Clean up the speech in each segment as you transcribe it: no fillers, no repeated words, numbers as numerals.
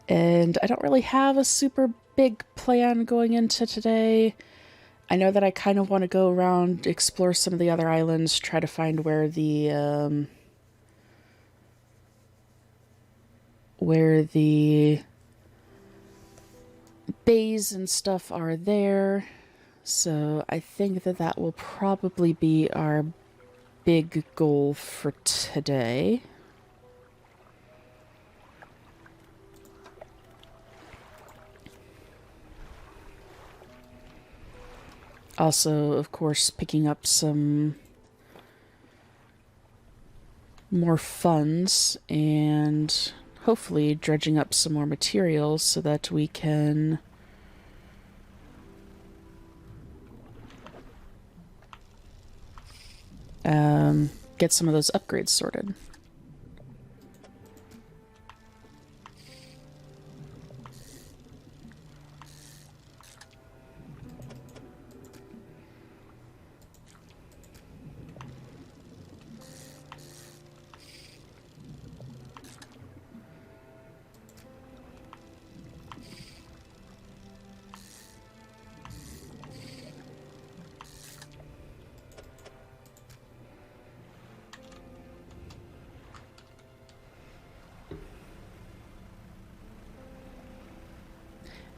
And I don't really have a super big plan going into today. I know that I kind of want to go around, explore some of the other islands, try to find where the bays and stuff are there. So I think that that will probably be our big goal for today. Also, of course, picking up some more funds and hopefully dredging up some more materials so that we can get some of those upgrades sorted.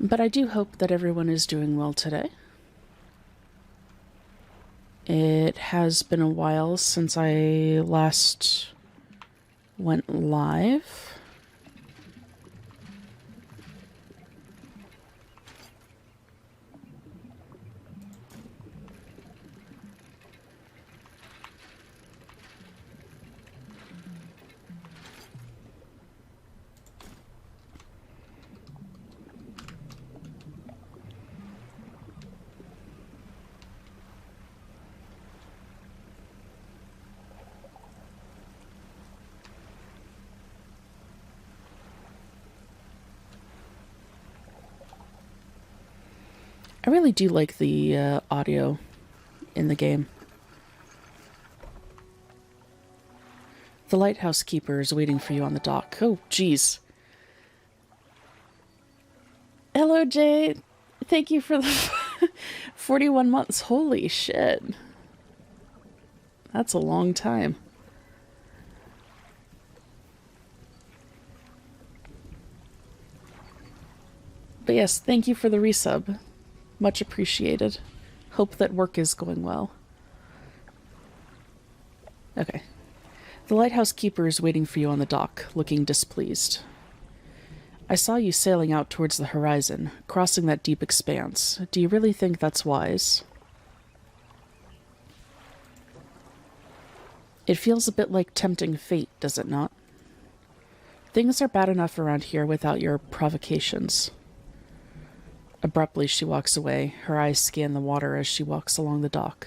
But I do hope that everyone is doing well today. It has been a while since I last went live. I really do like the audio in the game. The lighthouse keeper is waiting for you on the dock. Oh, jeez. Hello, Jay. Thank you for the 41 months. Holy shit. That's a long time. But yes, thank you for the resub. Much appreciated. Hope that work is going well. Okay. The lighthouse keeper is waiting for you on the dock, looking displeased. I saw you sailing out towards the horizon, crossing that deep expanse. Do you really think that's wise? It feels a bit like tempting fate, does it not? Things are bad enough around here without your provocations. Abruptly, she walks away. Her eyes scan the water as she walks along the dock.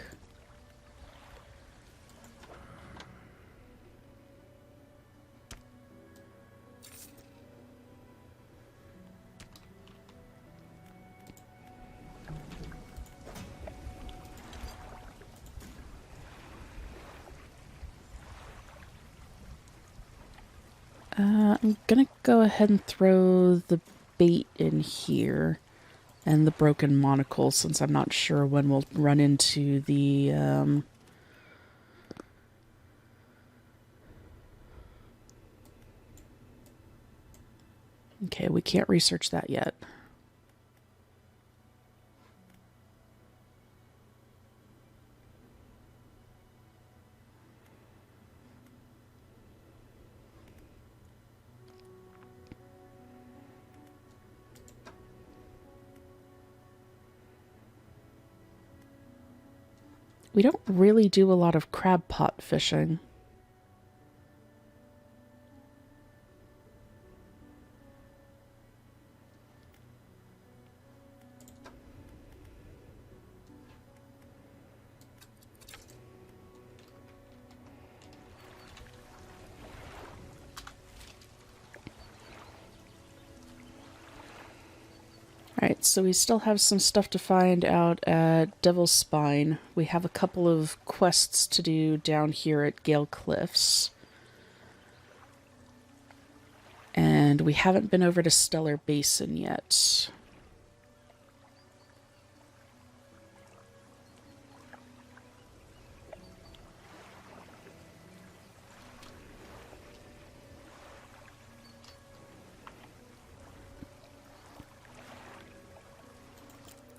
I'm gonna go ahead and throw the bait in here and the broken monocle since I'm not sure when we'll run into the Okay, we can't research that yet. We don't really do a lot of crab pot fishing. Alright, so we still have some stuff to find out at Devil's Spine. We have a couple of quests to do down here at Gale Cliffs. And we haven't been over to Stellar Basin yet.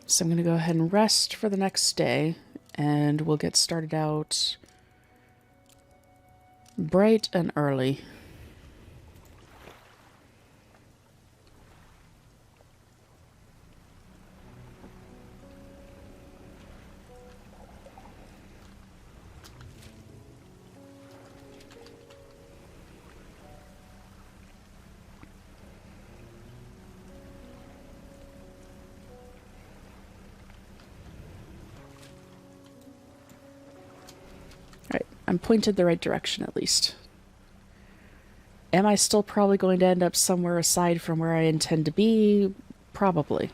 So I'm going to go ahead and rest for the next day, and we'll get started out bright and early. Alright, I'm pointed the right direction at least. Am I still probably going to end up somewhere aside from where I intend to be? Probably.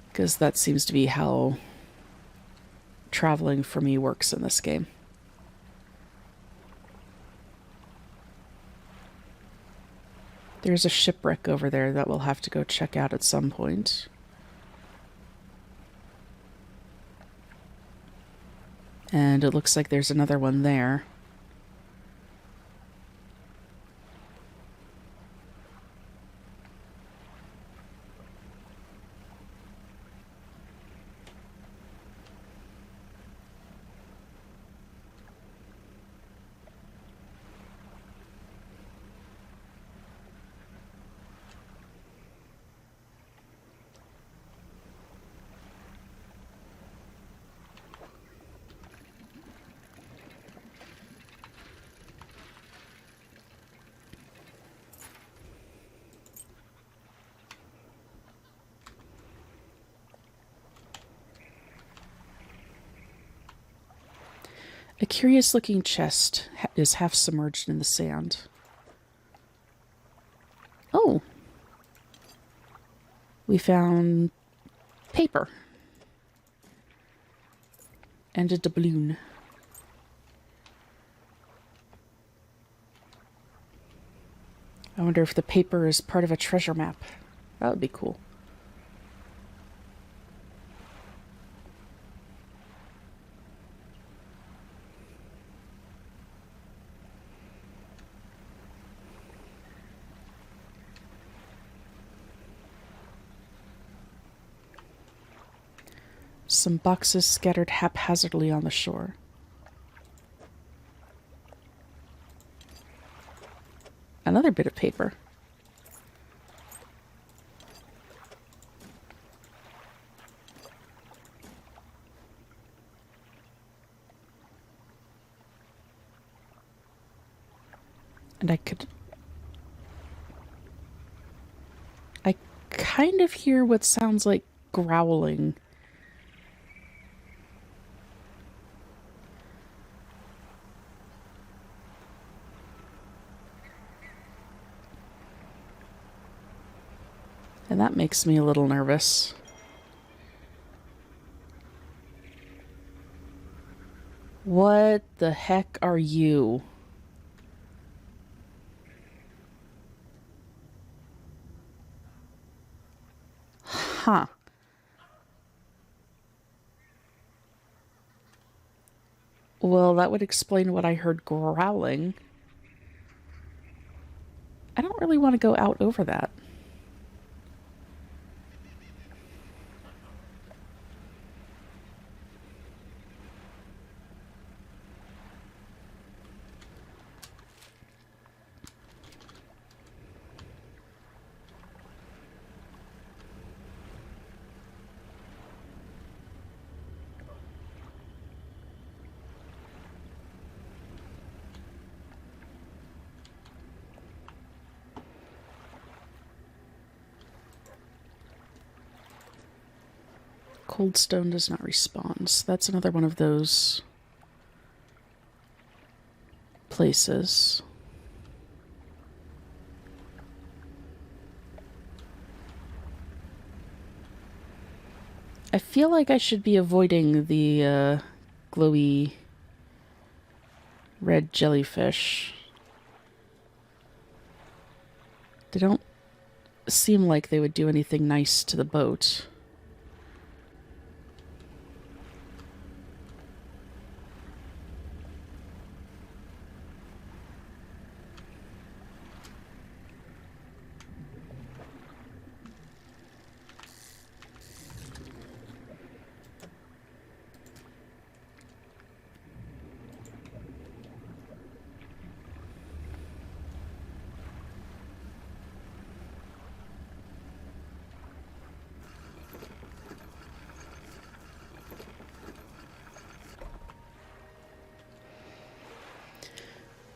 Because that seems to be how traveling for me works in this game. There's a shipwreck over there that we'll have to go check out at some point. And it looks like there's another one there. A curious-looking chest is half submerged in the sand. Oh! We found paper. And a doubloon. I wonder if the paper is part of a treasure map. That would be cool. Some boxes scattered haphazardly on the shore. Another bit of paper. And I kind of hear what sounds like growling. And that makes me a little nervous. What the heck are you? Huh. Well, that would explain what I heard growling. I don't really want to go out over that. Cold stone does not respawn. So that's another one of those places. I feel like I should be avoiding the glowy red jellyfish. seem like they would do anything nice to the boat.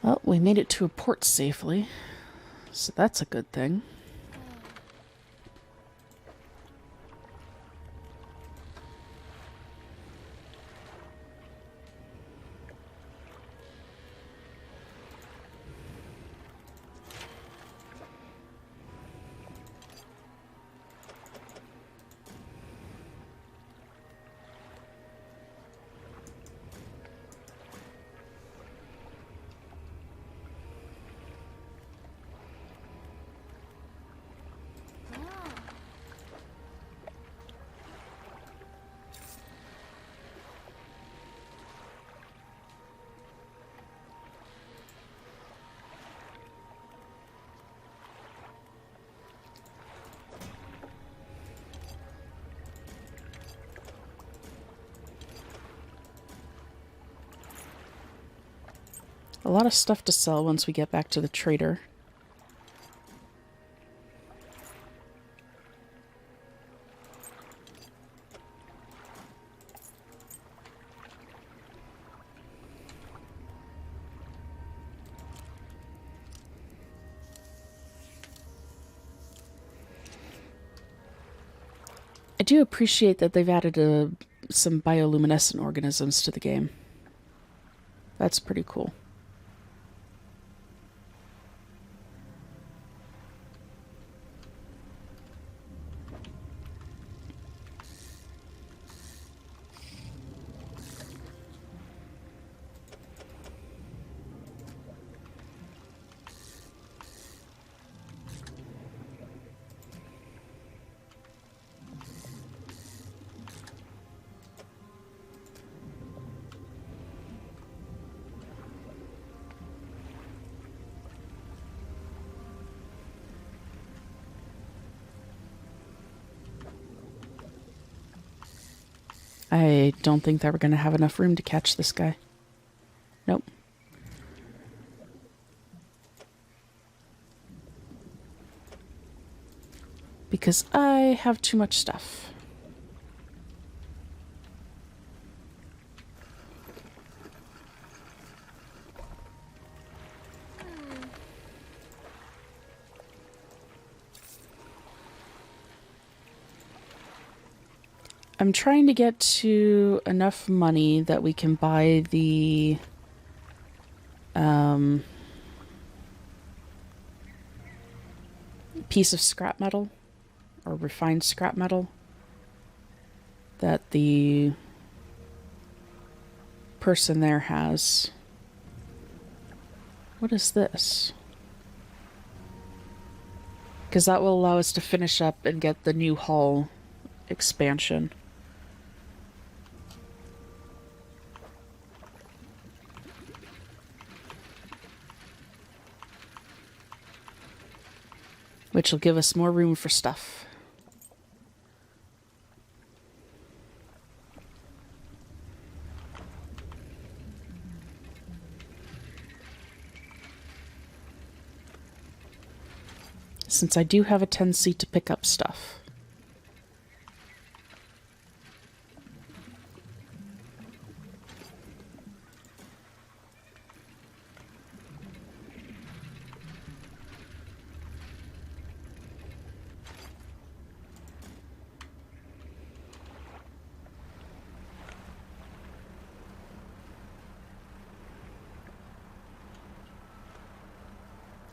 Well, we made it to a port safely, so that's a good thing. A lot of stuff to sell once we get back to the trader. I do appreciate that they've added some bioluminescent organisms to the game. That's pretty cool. I don't think that we're going to have enough room to catch this guy. Nope. Because I have too much stuff. I'm trying to get to enough money that we can buy the piece of scrap metal or refined scrap metal that the person there has. What is this? Because that will allow us to finish up and get the new hull expansion. Which will give us more room for stuff. Since I do have a tendency to pick up stuff.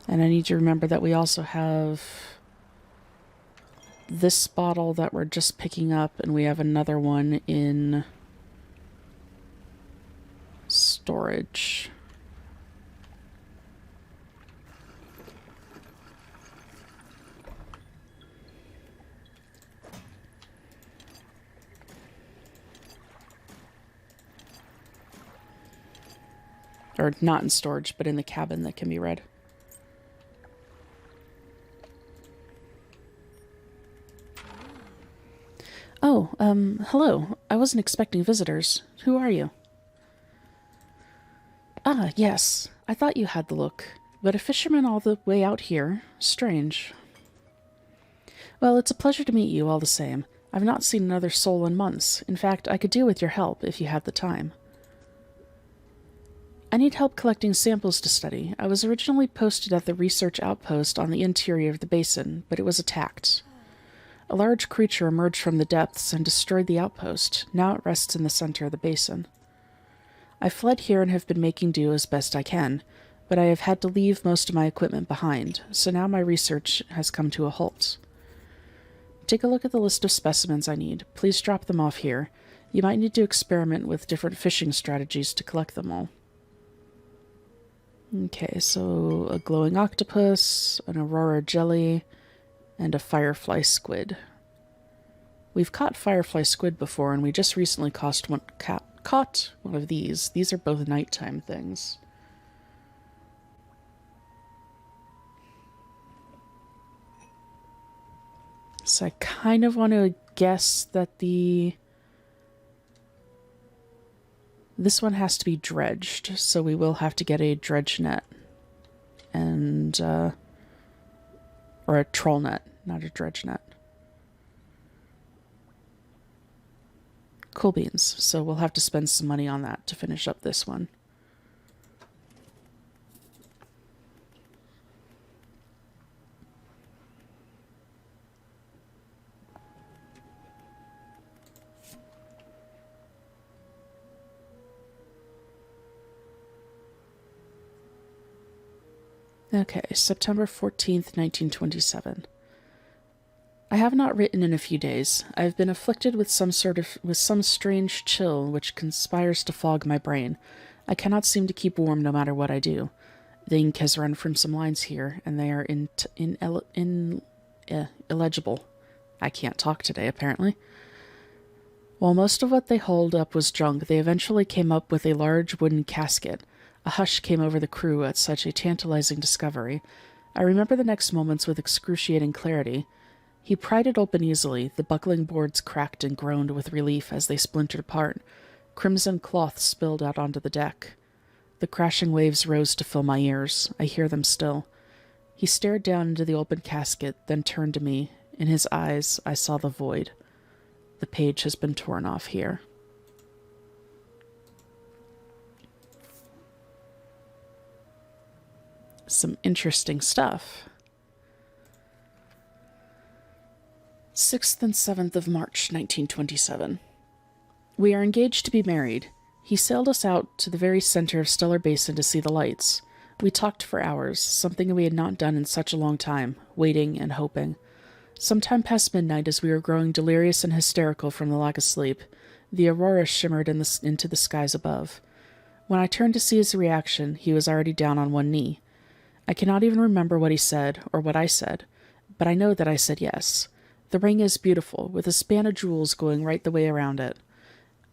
And I need to remember that we also have this bottle that we're just picking up, and we have another one in storage. Or not in storage, but in the cabin that can be read. Oh, hello. I wasn't expecting visitors. Who are you? Ah, yes. I thought you had the look. But a fisherman all the way out here? Strange. Well, it's a pleasure to meet you all the same. I've not seen another soul in months. In fact, I could do with your help if you had the time. I need help collecting samples to study. I was originally posted at the research outpost on the interior of the basin, but it was attacked. A large creature emerged from the depths and destroyed the outpost. Now it rests in the center of the basin. I fled here and have been making do as best I can, but I have had to leave most of my equipment behind, so now my research has come to a halt. Take a look at the list of specimens I need. Please drop them off here. You might need to experiment with different fishing strategies to collect them all. Okay, so a glowing octopus, an aurora jelly, and a firefly squid. We've caught firefly squid before, and we just recently caught one of these. These are both nighttime things. So I kind of want to guess that this one has to be dredged, so we will have to get a dredge net. And, or a troll net, not a dredge net. Cool beans. So we'll have to spend some money on that to finish up this one. Okay, September 14th, 1927. I have not written in a few days. I have been afflicted with some strange chill which conspires to fog my brain. I cannot seem to keep warm no matter what I do. The ink has run from some lines here, and they are illegible. I can't talk today, apparently. While most of what they hauled up was junk, they eventually came up with a large wooden casket. A hush came over the crew at such a tantalizing discovery. I remember the next moments with excruciating clarity. He pried it open easily. The buckling boards cracked and groaned with relief as they splintered apart. Crimson cloth spilled out onto the deck. The crashing waves rose to fill my ears. I hear them still. He stared down into the open casket, then turned to me. In his eyes, I saw the void. The page has been torn off here. Some interesting stuff. 6th and 7th of March, 1927. We are engaged to be married. He sailed us out to the very center of Stellar Basin to see the lights. We talked for hours, something we had not done in such a long time, waiting and hoping. Sometime past midnight, as we were growing delirious and hysterical from the lack of sleep, the aurora shimmered into the skies above. When I turned to see his reaction, he was already down on one knee. I cannot even remember what he said, or what I said, but I know that I said yes. The ring is beautiful, with a span of jewels going right the way around it.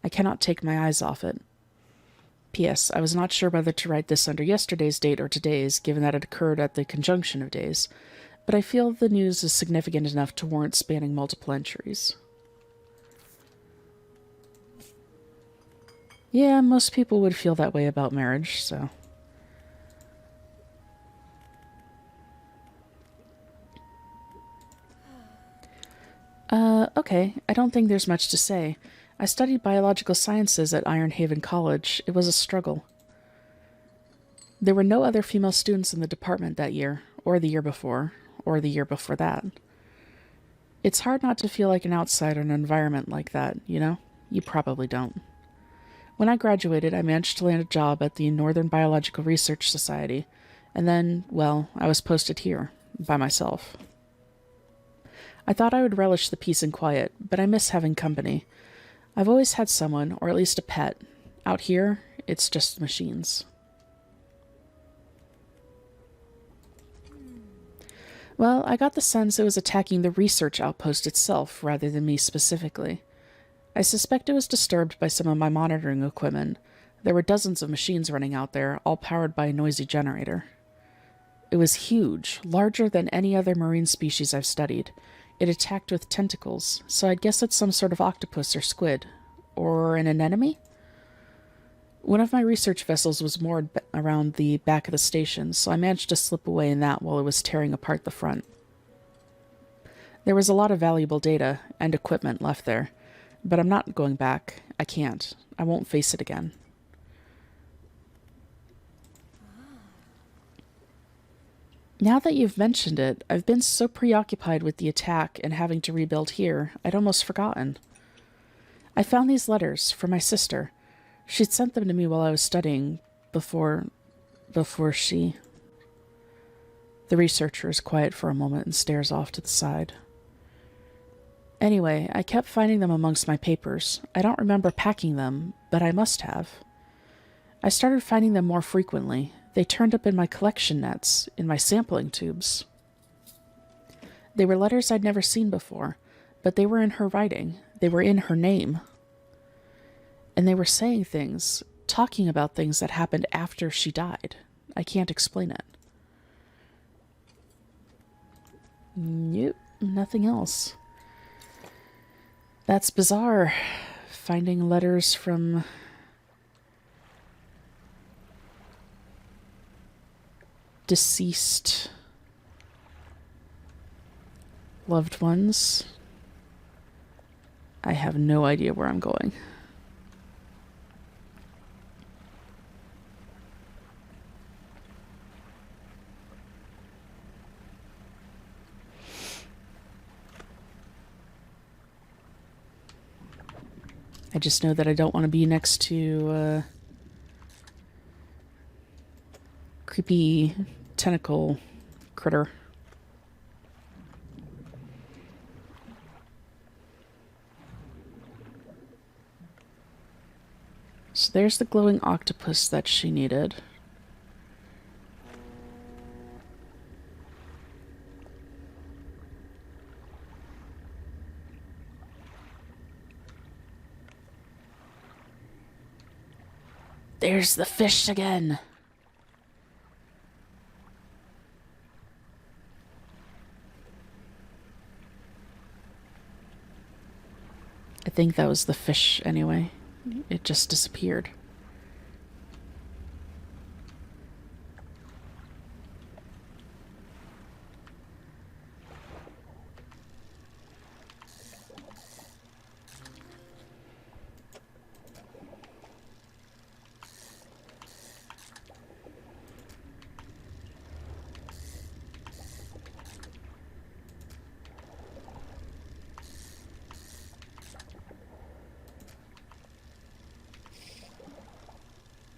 I cannot take my eyes off it. P.S. I was not sure whether to write this under yesterday's date or today's, given that it occurred at the conjunction of days, but I feel the news is significant enough to warrant spanning multiple entries. Yeah, most people would feel that way about marriage, so... Okay, I don't think there's much to say. I studied biological sciences at Iron Haven College. It was a struggle. There were no other female students in the department that year, or the year before, or the year before that. It's hard not to feel like an outsider in an environment like that, you know? You probably don't. When I graduated, I managed to land a job at the Northern Biological Research Society, and then, well, I was posted here, by myself. I thought I would relish the peace and quiet, but I miss having company. I've always had someone, or at least a pet. Out here, it's just machines. Well, I got the sense it was attacking the research outpost itself, rather than me specifically. I suspect it was disturbed by some of my monitoring equipment. There were dozens of machines running out there, all powered by a noisy generator. It was huge, larger than any other marine species I've studied. It attacked with tentacles, so I'd guess it's some sort of octopus or squid. Or an anemone? One of my research vessels was moored around the back of the station, so I managed to slip away in that while it was tearing apart the front. There was a lot of valuable data and equipment left there, but I'm not going back. I can't. I won't face it again. Now that you've mentioned it, I've been so preoccupied with the attack and having to rebuild here, I'd almost forgotten. I found these letters from my sister. She'd sent them to me while I was studying before she... The researcher is quiet for a moment and stares off to the side. Anyway, I kept finding them amongst my papers. I don't remember packing them, but I must have. I started finding them more frequently. They turned up in my collection nets, in my sampling tubes. They were letters I'd never seen before, but they were in her writing. They were in her name. And they were saying things, talking about things that happened after she died. I can't explain it. Nope, nothing else. That's bizarre. Finding letters from... deceased loved ones. I have no idea where I'm going. I just know that I don't want to be next to creepy tentacle critter. So there's the glowing octopus that she needed. There's the fish again. I think that was the fish anyway. It just disappeared.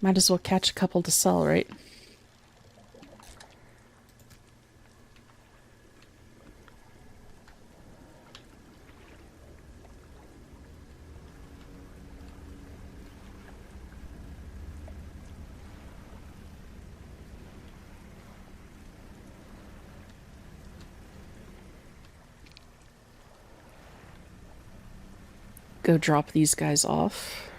Might as well catch a couple to sell, right? Go drop these guys off.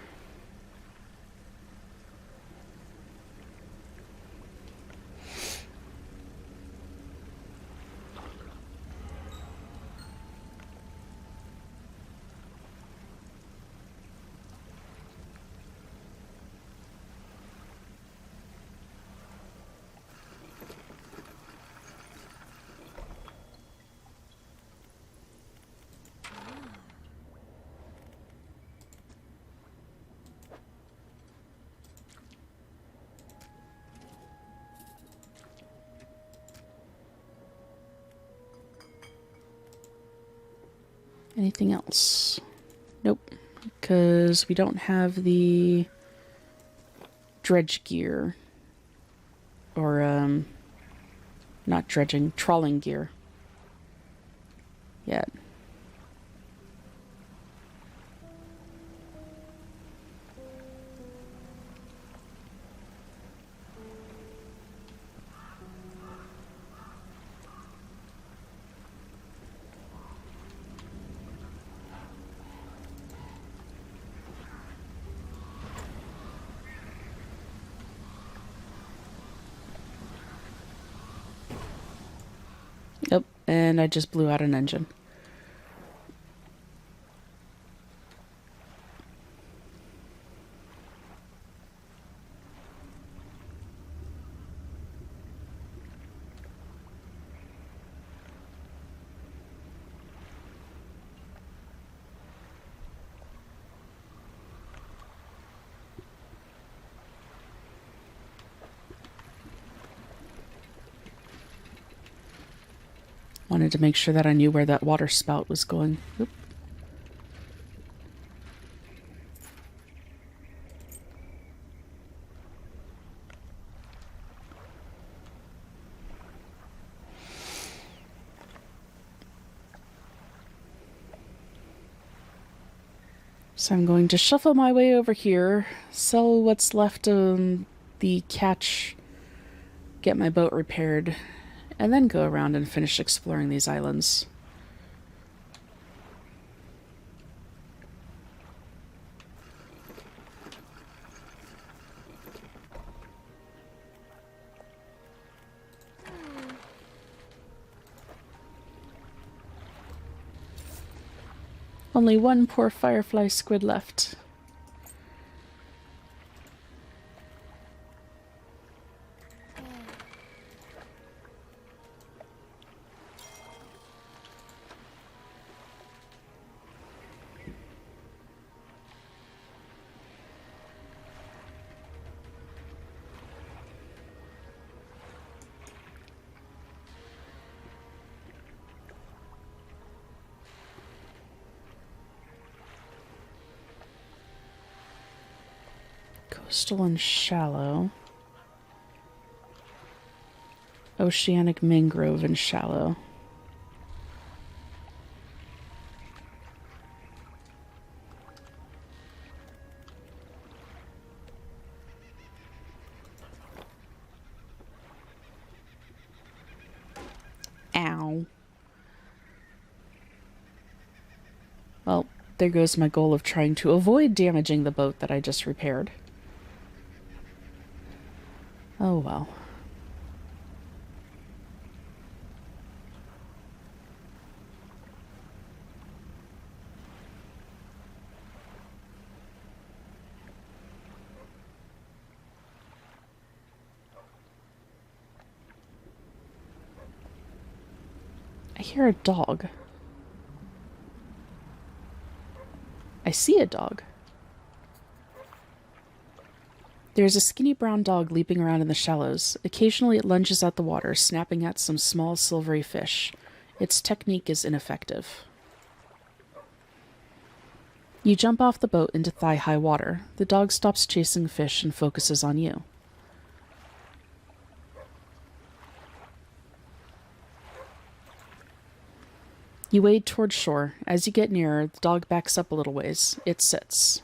Anything else? Nope. Because we don't have the dredge gear. Or, not dredging, trawling gear. Yet. and I just blew out an engine. Wanted to make sure that I knew where that water spout was going. Oop. So I'm going to shuffle my way over here, sell what's left of the catch, get my boat repaired, and then go around and finish exploring these islands. Only one poor firefly squid left. Coastal and shallow. Oceanic mangrove and shallow. Ow. Well, there goes my goal of trying to avoid damaging the boat that I just repaired. Oh well. I hear a dog. I see a dog. There's a skinny brown dog leaping around in the shallows. Occasionally it lunges at the water, snapping at some small silvery fish. Its technique is ineffective. You jump off the boat into thigh-high water. The dog stops chasing fish and focuses on you. You wade toward shore. As you get nearer, the dog backs up a little ways. It sits.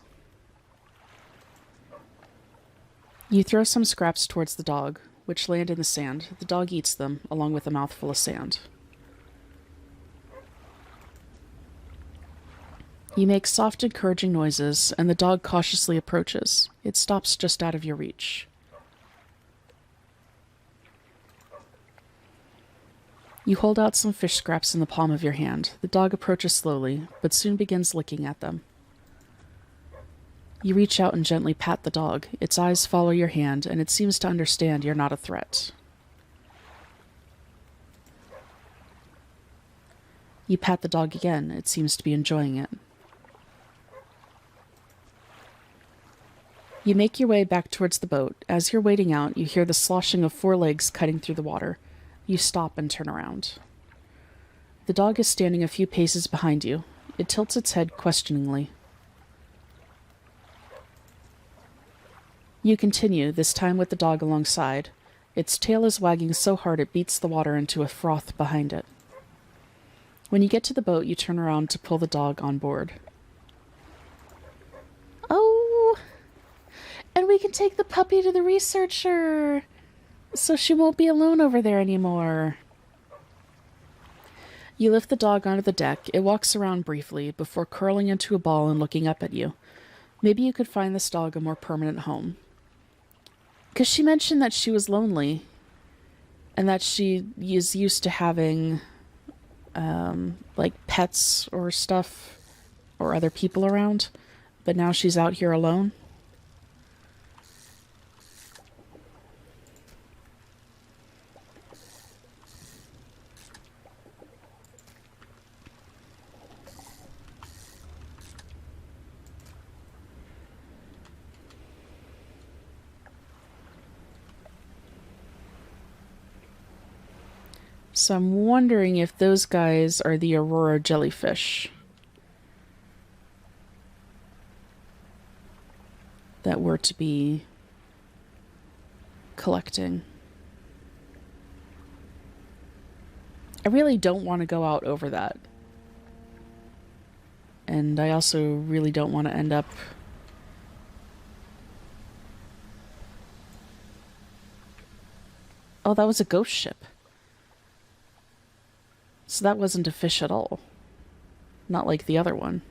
You throw some scraps towards the dog, which land in the sand. The dog eats them, along with a mouthful of sand. You make soft, encouraging noises, and the dog cautiously approaches. It stops just out of your reach. You hold out some fish scraps in the palm of your hand. The dog approaches slowly, but soon begins licking at them. You reach out and gently pat the dog. Its eyes follow your hand, and it seems to understand you're not a threat. You pat the dog again. It seems to be enjoying it. You make your way back towards the boat. As you're wading out, you hear the sloshing of four legs cutting through the water. You stop and turn around. The dog is standing a few paces behind you. It tilts its head questioningly. You continue, this time with the dog alongside. Its tail is wagging so hard it beats the water into a froth behind it. When you get to the boat, you turn around to pull the dog on board. Oh, and we can take the puppy to the researcher, so she won't be alone over there anymore. You lift the dog onto the deck. It walks around briefly before curling into a ball and looking up at you. Maybe you could find this dog a more permanent home. Because she mentioned that she was lonely and that she is used to having like pets or stuff or other people around, but now she's out here alone. So I'm wondering if those guys are the Aurora jellyfish that we're to be collecting. I really don't want to go out over that. And I also really don't want to end up... Oh, that was a ghost ship. So that wasn't a fish at all. Not like the other one.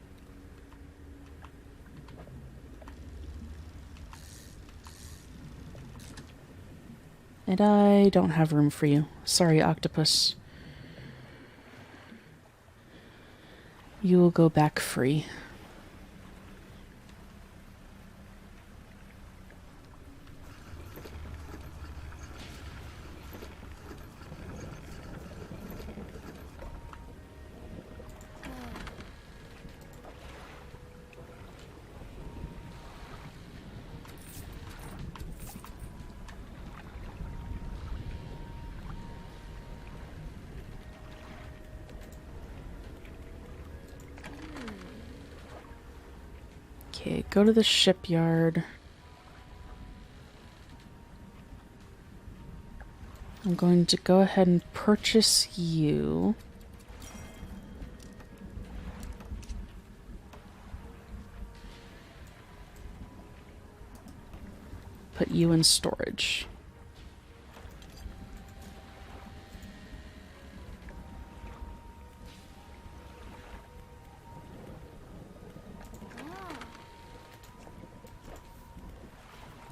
And I don't have room for you. Sorry, octopus. You will go back free. Okay, go to the shipyard. I'm going to go ahead and purchase you. Put you in storage.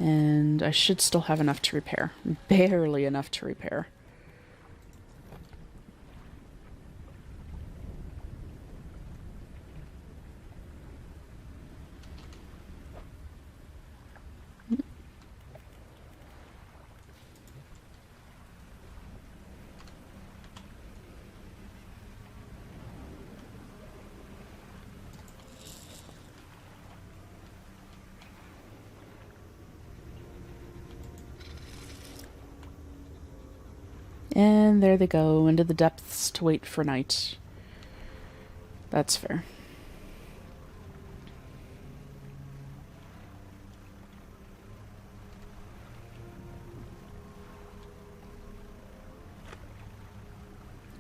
And I should still have enough to repair. Barely enough to repair. And there they go, into the depths to wait for night. That's fair.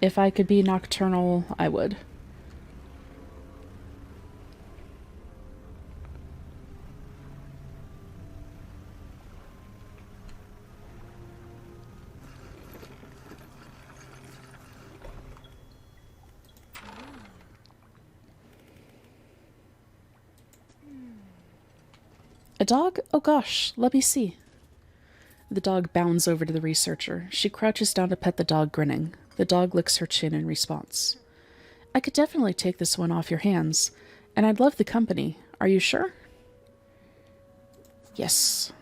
If I could be nocturnal, I would. A dog? Oh gosh, let me see. The dog bounds over to the researcher. She crouches down to pet the dog, grinning. The dog licks her chin in response. I could definitely take this one off your hands, and I'd love the company. Are you sure? Yes.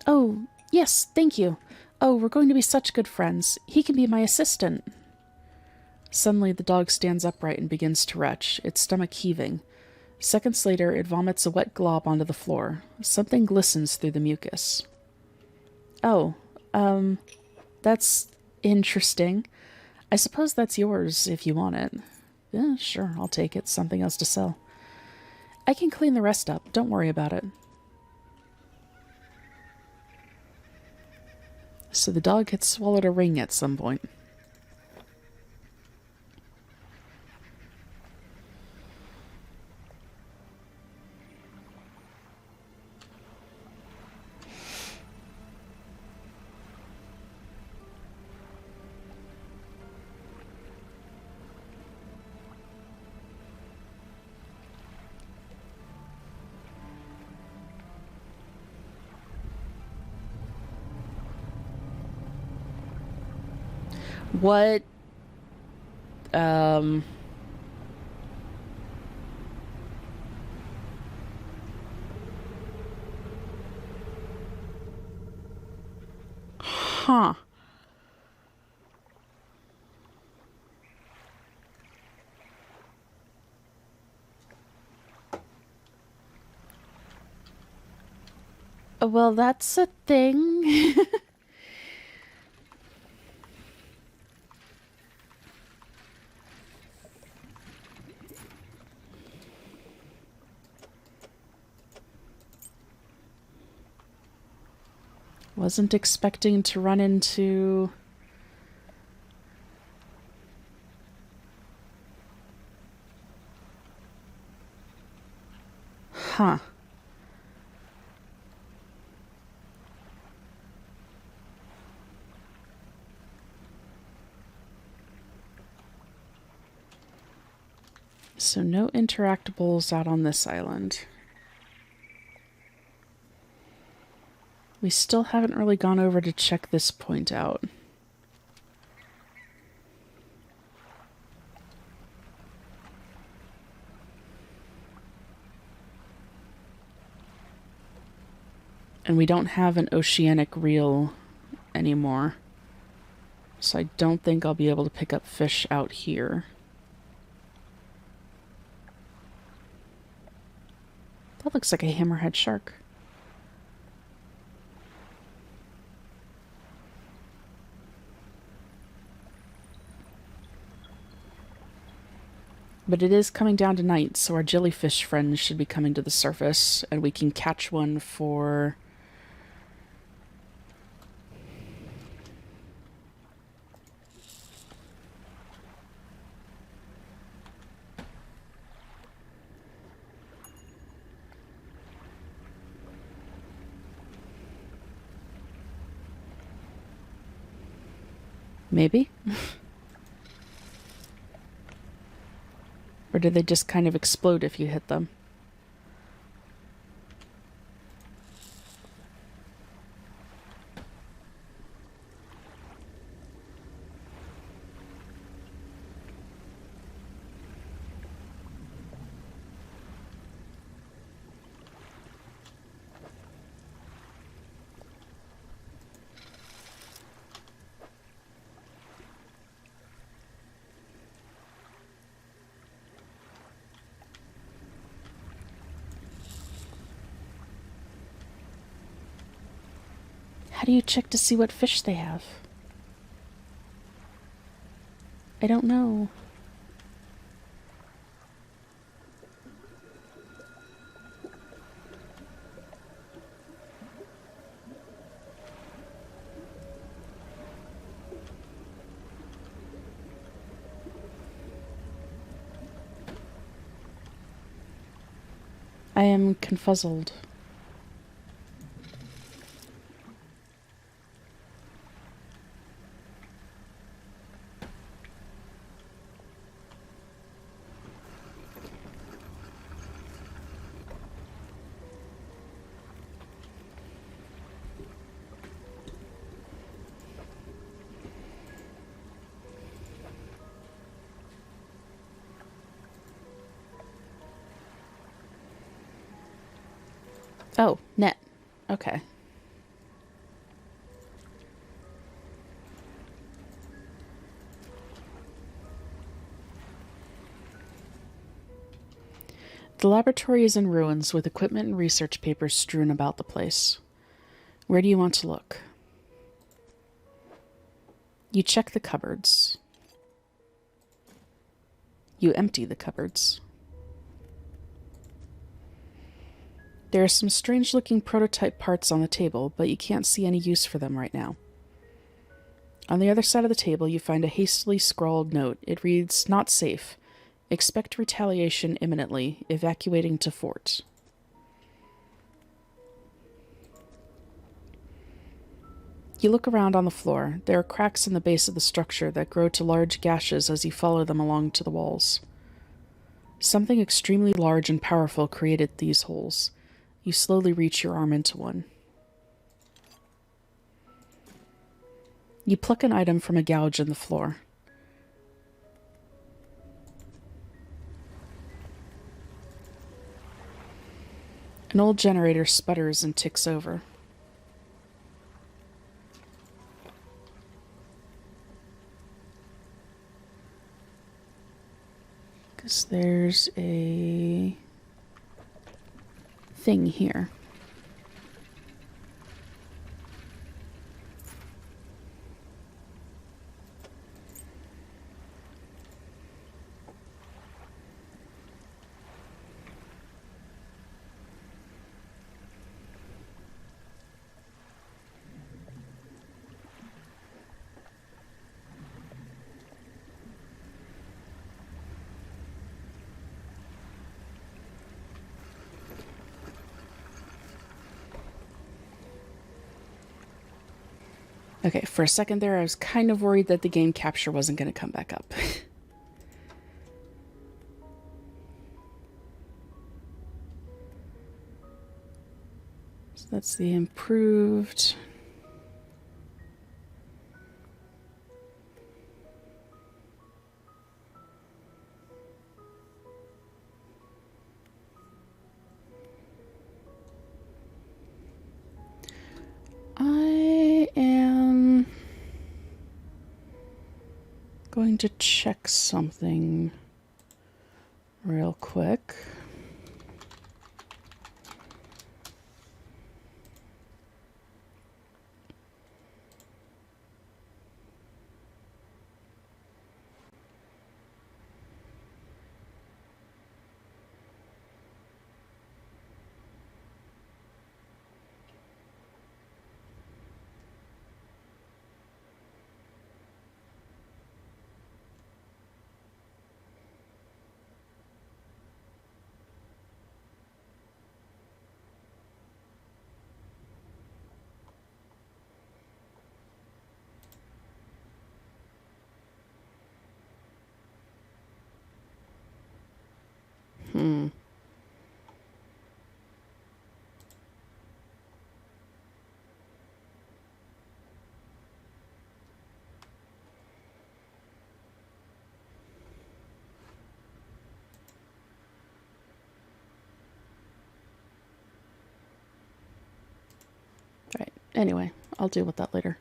Oh, yes, thank you. Oh, we're going to be such good friends. He can be my assistant. Suddenly, the dog stands upright and begins to retch, its stomach heaving. Seconds later, it vomits a wet glob onto the floor. Something glistens through the mucus. Oh, that's interesting. I suppose that's yours if you want it. Yeah, sure, I'll take it. Something else to sell. I can clean the rest up. Don't worry about it. So the dog had swallowed a ring at some point. What Huh. Well, that's a thing. Wasn't expecting to run into... Huh. So no interactables out on this island. We still haven't really gone over to check this point out. And we don't have an oceanic reel anymore. So I don't think I'll be able to pick up fish out here. That looks like a hammerhead shark. But it is coming down to night, so our jellyfish friends should be coming to the surface, and we can catch one for... Maybe? Or do they just kind of explode if you hit them? How do you check to see what fish they have? I don't know. I am confuzzled. Oh, net. Okay. The laboratory is in ruins with equipment and research papers strewn about the place. Where do you want to look? You check the cupboards. You empty the cupboards. There are some strange-looking prototype parts on the table, but you can't see any use for them right now. On the other side of the table, you find a hastily scrawled note. It reads, "Not safe. Expect retaliation imminently. Evacuating to fort." You look around on the floor. There are cracks in the base of the structure that grow to large gashes as you follow them along to the walls. Something extremely large and powerful created these holes. You slowly reach your arm into one. You pluck an item from a gouge in the floor. An old generator sputters and ticks over. Because there's a thing here. Okay, for a second there, I was kind of worried that the game capture wasn't going to come back up. So that's the improved. I am going to check something real quick. Right. Anyway, I'll deal with that later.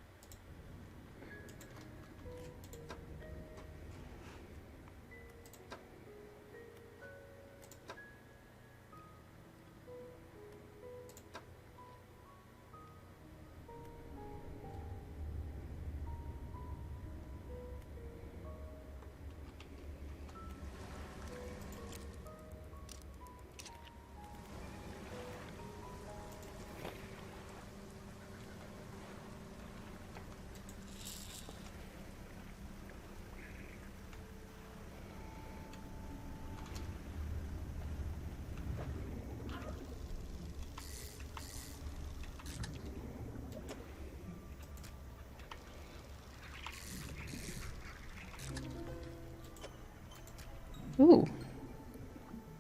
Ooh.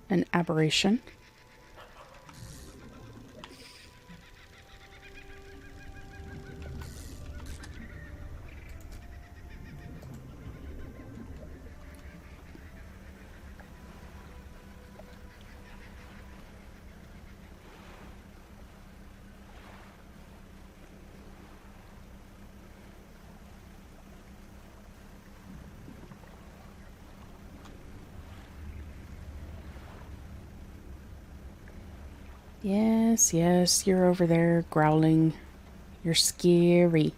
An aberration. Yes, yes, you're over there growling. You're scary.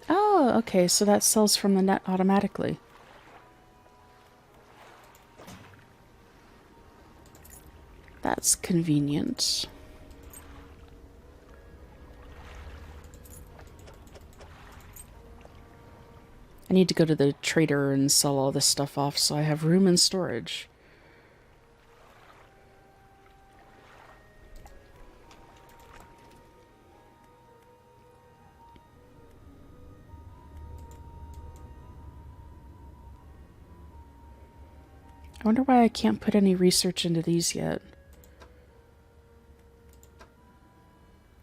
Oh, okay, so that sells from the net automatically. That's convenient. I need to go to the trader and sell all this stuff off so I have room in storage. I wonder why I can't put any research into these yet.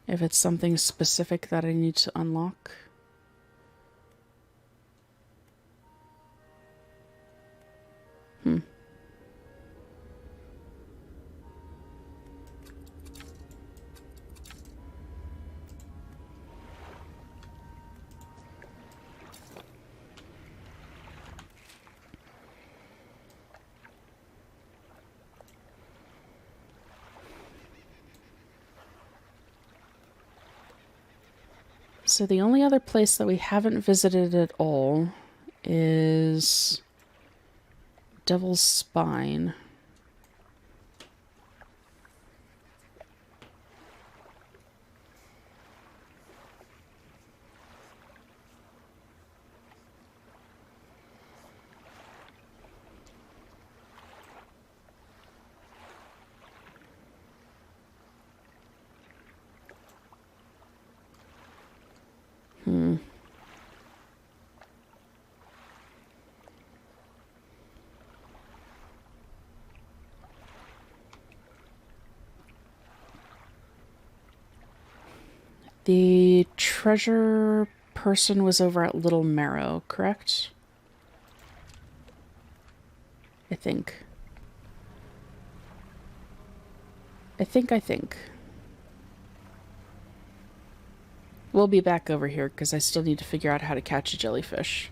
If it's something specific that I need to unlock. So the only other place that we haven't visited at all is Devil's Spine. The treasure person was over at Little Marrow, correct? I think. I think. We'll be back over here because I still need to figure out how to catch a jellyfish.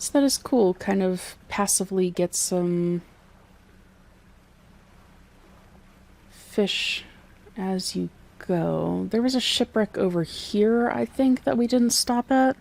So that is cool. Kind of passively get some fish as you go. There was a shipwreck over here, I think, that we didn't stop at.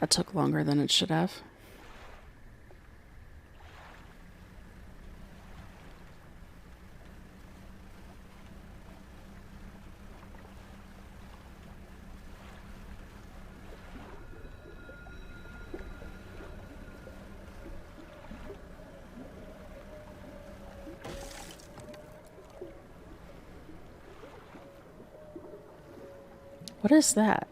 That took longer than it should have. What is that?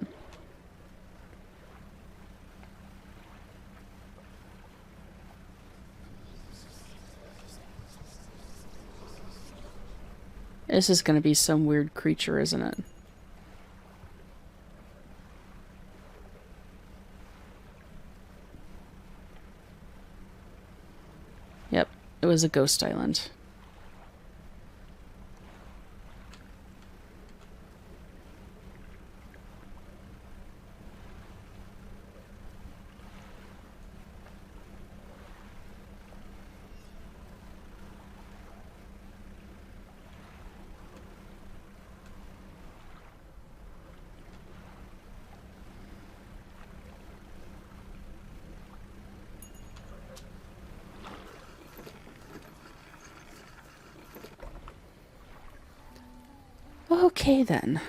This is going to be some weird creature, isn't it? Yep, it was a ghost island. Okay, then.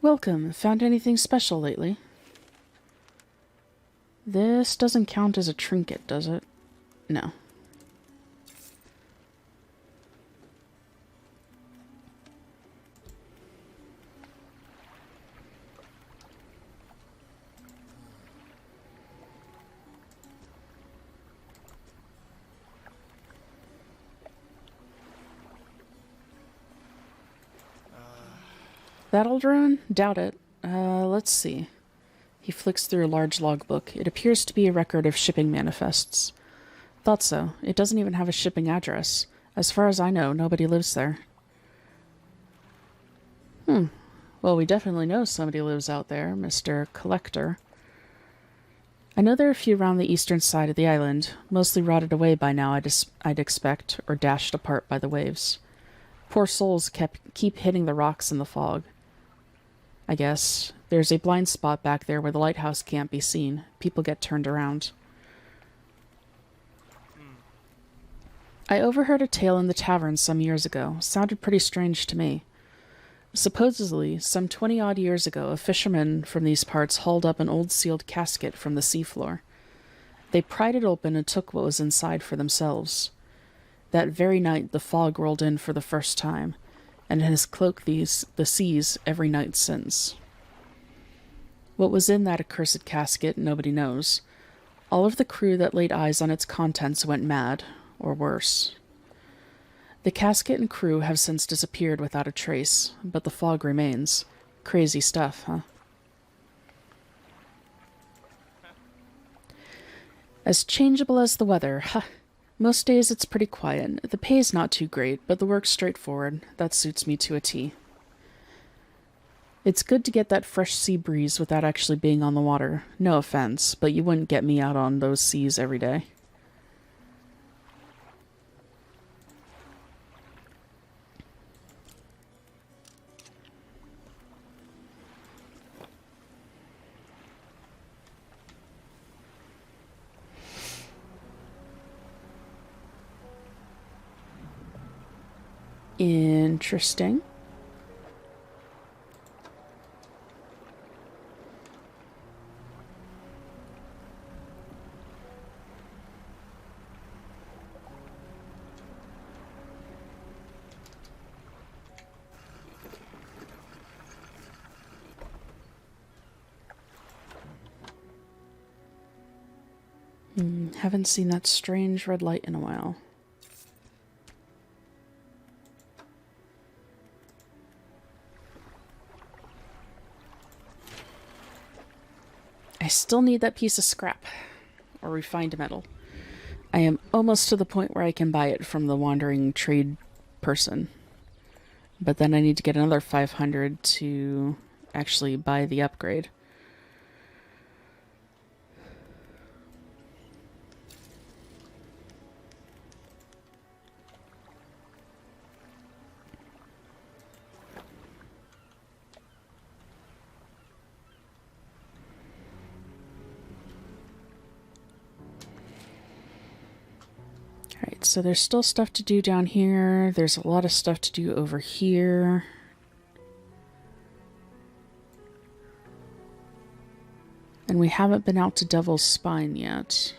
Welcome. Found anything special lately? This doesn't count as a trinket, does it? No. That old ruin? Doubt it. Let's see. He flicks through a large logbook. It appears to be a record of shipping manifests. Thought so. It doesn't even have a shipping address. As far as I know, nobody lives there. Well, we definitely know somebody lives out there, Mr. Collector. I know there are a few around the eastern side of the island, mostly rotted away by now, I'd expect, or dashed apart by the waves. Poor souls keep hitting the rocks in the fog. I guess. There's a blind spot back there where the lighthouse can't be seen. People get turned around. I overheard a tale in the tavern some years ago. Sounded pretty strange to me. Supposedly, some 20-odd years ago, a fisherman from these parts hauled up an old sealed casket from the seafloor. They pried it open and took what was inside for themselves. That very night, the fog rolled in for the first time, and it has cloaked the seas every night since. What was in that accursed casket, nobody knows. All of the crew that laid eyes on its contents went mad, or worse. The casket and crew have since disappeared without a trace, but the fog remains. Crazy stuff, huh? As changeable as the weather, ha! Most days it's pretty quiet. The pay's not too great, but the work's straightforward. That suits me to a T. It's good to get that fresh sea breeze without actually being on the water. No offense, but you wouldn't get me out on those seas every day. Interesting. Haven't seen that strange red light in a while. I still need that piece of scrap, or refined metal. I am almost to the point where I can buy it from the wandering trade person. But then I need to get another 500 to actually buy the upgrade. Alright, so there's still stuff to do down here. There's a lot of stuff to do over here. And we haven't been out to Devil's Spine yet.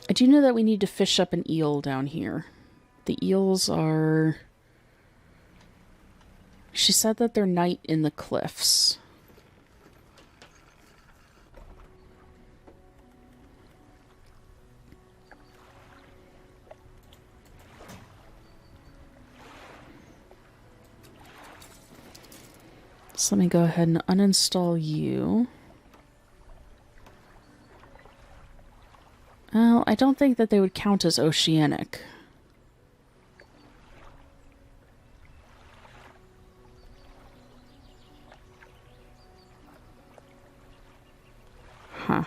I do know that we need to fish up an eel down here. The eels are... She said that they're night in the cliffs. So let me go ahead and uninstall you. Well, I don't think that they would count as oceanic. Huh.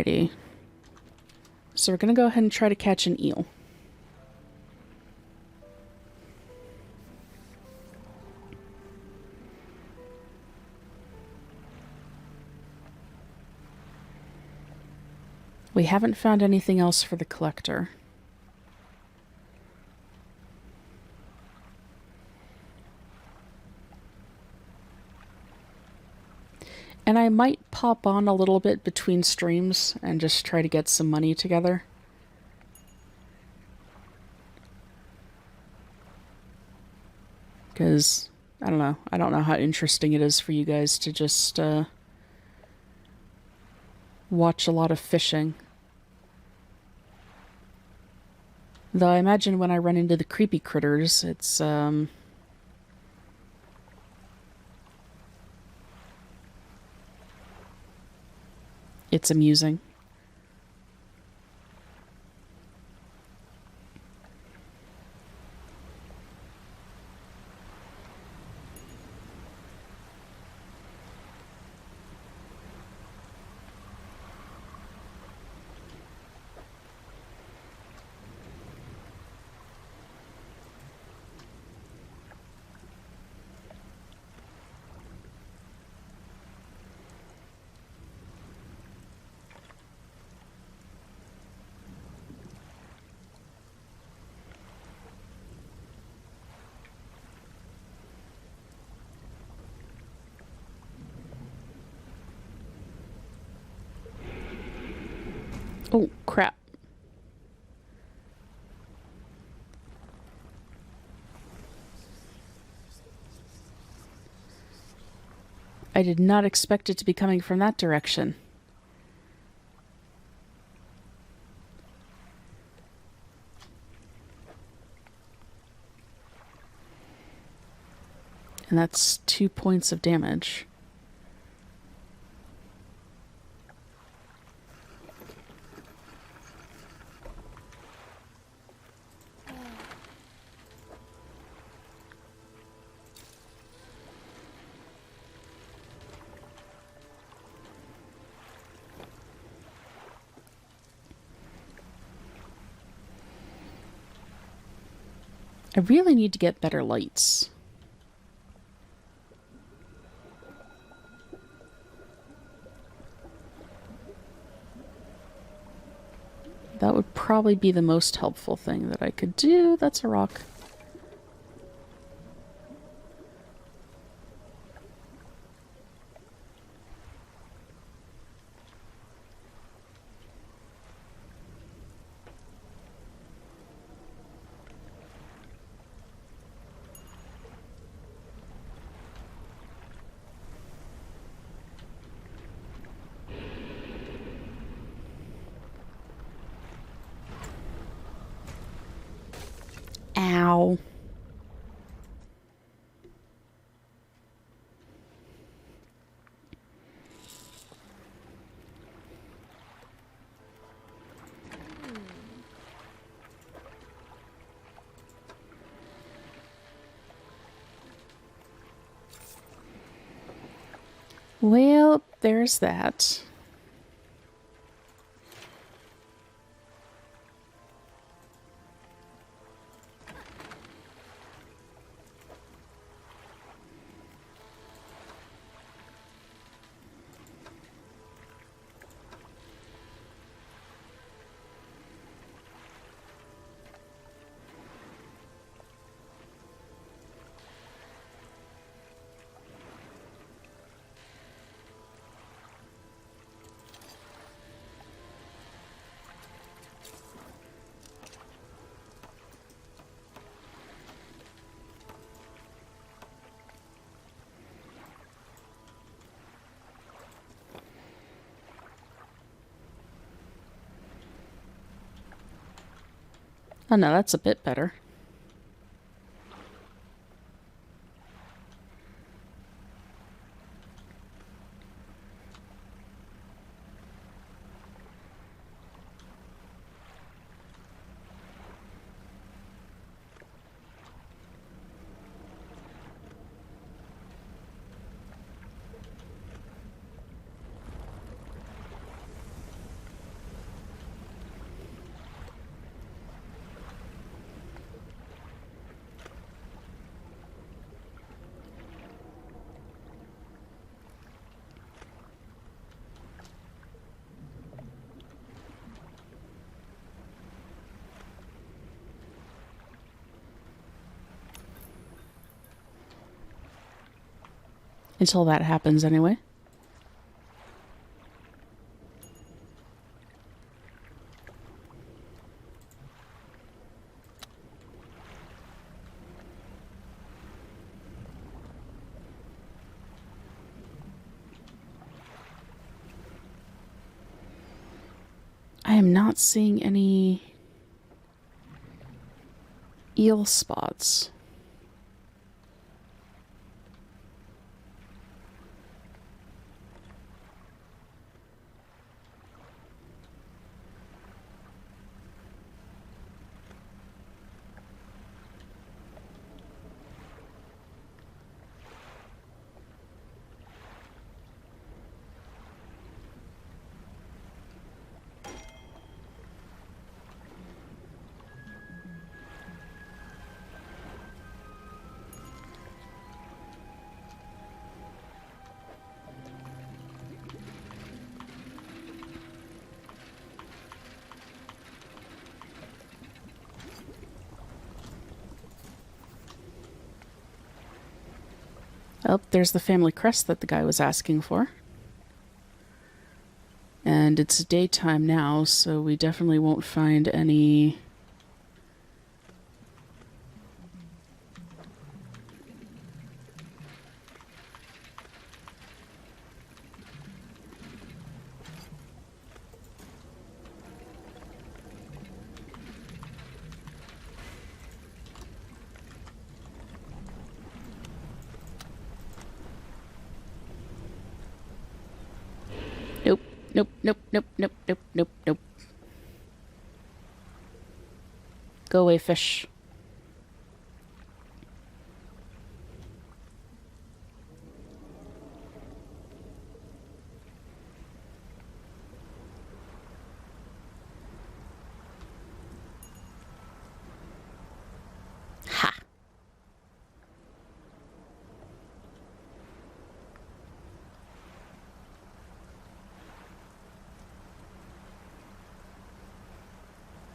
Alrighty. So we're going to go ahead and try to catch an eel. We haven't found anything else for the collector. And I might pop on a little bit between streams and just try to get some money together. Because, I don't know. I don't know how interesting it is for you guys to just watch a lot of fishing. Though I imagine when I run into the creepy critters, it's amusing. Oh, crap. I did not expect it to be coming from that direction. And that's 2 points of damage. I really need to get better lights. That would probably be the most helpful thing that I could do. That's a rock. Ow. Well, there's that. Oh no, that's a bit better. Until that happens, anyway. I am not seeing any eel spots. Oh, there's the family crest that the guy was asking for. And it's daytime now, so we definitely won't find any... Nope, nope, nope, nope, nope, nope, nope, nope. Go away, fish. Ha!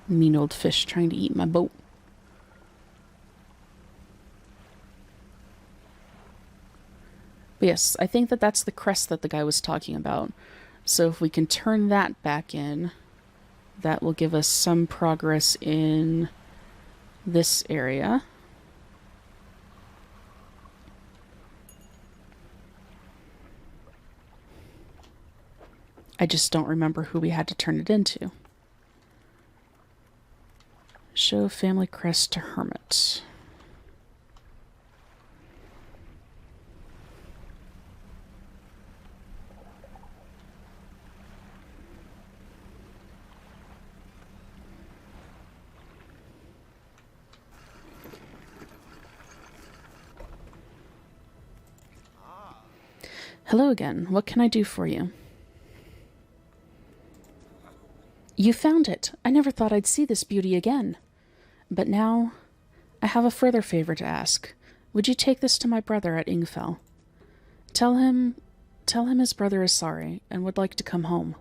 Mean old fish trying to eat my boat. But yes, I think that that's the crest that the guy was talking about. So if we can turn that back in, that will give us some progress in this area. I just don't remember who we had to turn it into. Show family crest to hermit. Hello again. What can I do for you? You found it. I never thought I'd see this beauty again. But now, I have a further favor to ask. Would you take this to my brother at Ingfell? Tell him his brother is sorry and would like to come home.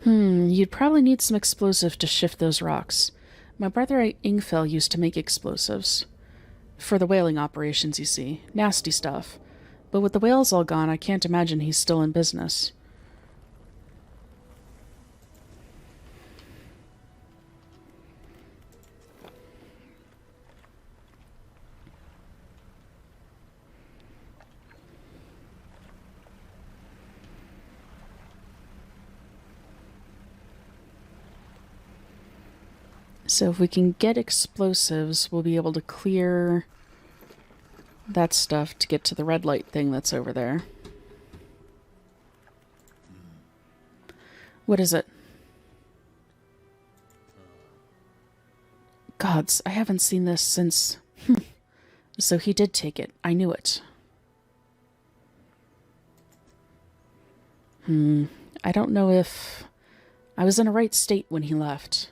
You'd probably need some explosive to shift those rocks. My brother at Ingfell used to make explosives. For the whaling operations, you see. Nasty stuff. But with the whales all gone, I can't imagine he's still in business. So if we can get explosives, we'll be able to clear that stuff to get to the red light thing that's over there. What is it? Gods, I haven't seen this since... So he did take it. I knew it. I don't know if I was in a right state when he left.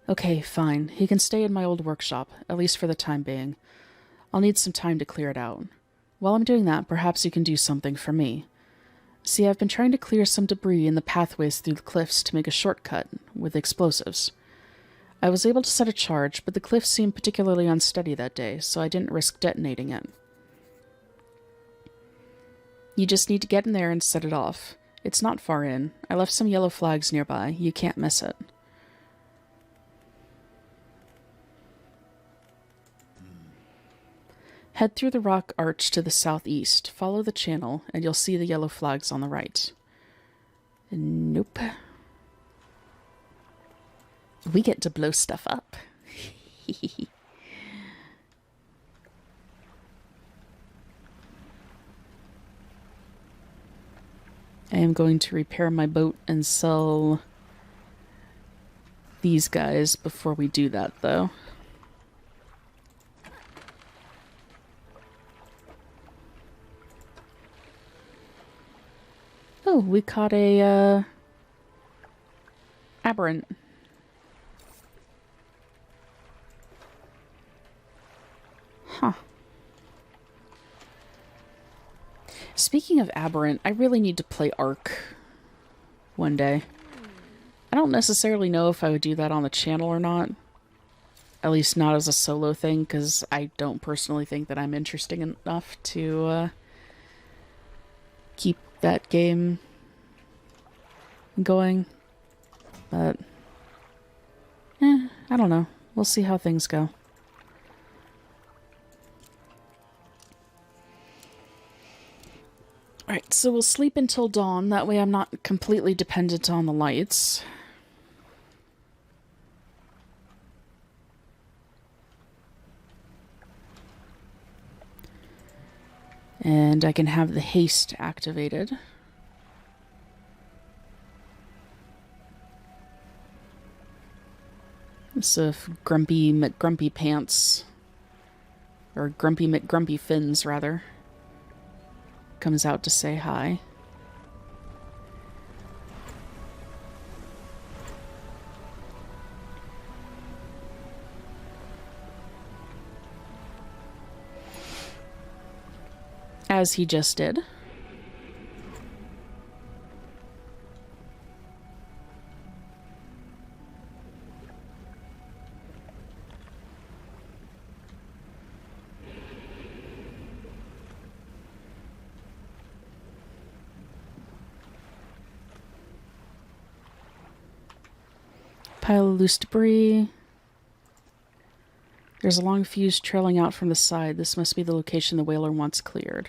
Okay, fine. He can stay in my old workshop, at least for the time being. I'll need some time to clear it out. While I'm doing that, perhaps you can do something for me. See, I've been trying to clear some debris in the pathways through the cliffs to make a shortcut with explosives. I was able to set a charge, but the cliff seemed particularly unsteady that day, so I didn't risk detonating it. You just need to get in there and set it off. It's not far in. I left some yellow flags nearby. You can't miss it. Head through the rock arch to the southeast. Follow the channel, and you'll see the yellow flags on the right. Nope. We get to blow stuff up. I am going to repair my boat and sell these guys before we do that, though. Oh, we caught a, aberrant. Huh. Speaking of aberrant, I really need to play Ark one day. I don't necessarily know if I would do that on the channel or not. At least not as a solo thing, because I don't personally think that I'm interesting enough to keep that game going. But, I don't know. We'll see how things go. Alright, so we'll sleep until dawn. That way I'm not completely dependent on the lights. And I can have the haste activated. So if Grumpy McGrumpy Pants, or Grumpy McGrumpy Fins, rather, comes out to say hi. As he just did. Pile of loose debris. There's a long fuse trailing out from the side. This must be the location the whaler wants cleared.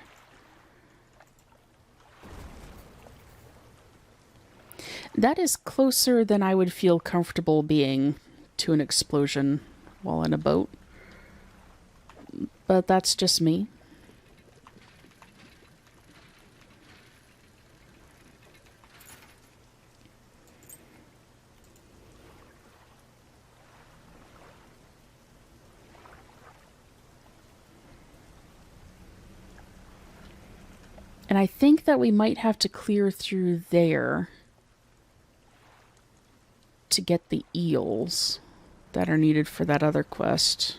That is closer than I would feel comfortable being to an explosion while in a boat. But that's just me. And I think that we might have to clear through there to get the eels that are needed for that other quest.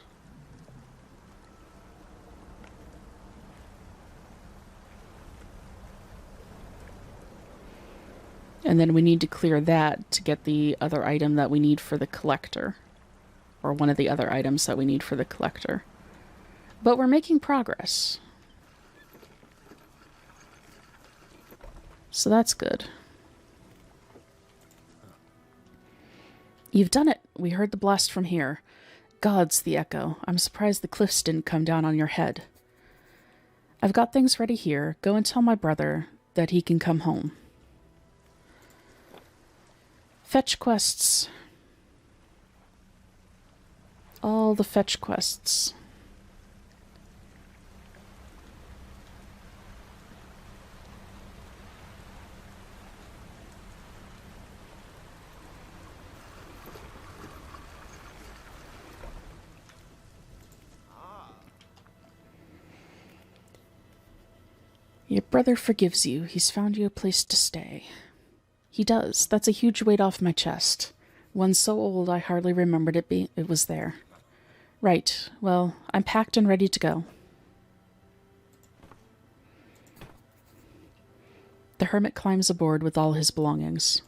And then we need to clear that to get the other item that we need for the collector. Or one of the other items that we need for the collector. But we're making progress. So that's good. You've done it. We heard the blast from here. Gods, the echo. I'm surprised the cliffs didn't come down on your head. I've got things ready here. Go and tell my brother that he can come home. Fetch quests. All the fetch quests. Your brother forgives you. He's found you a place to stay. He does. That's a huge weight off my chest. One so old I hardly remembered it was there. Right. Well, I'm packed and ready to go. The hermit climbs aboard with all his belongings.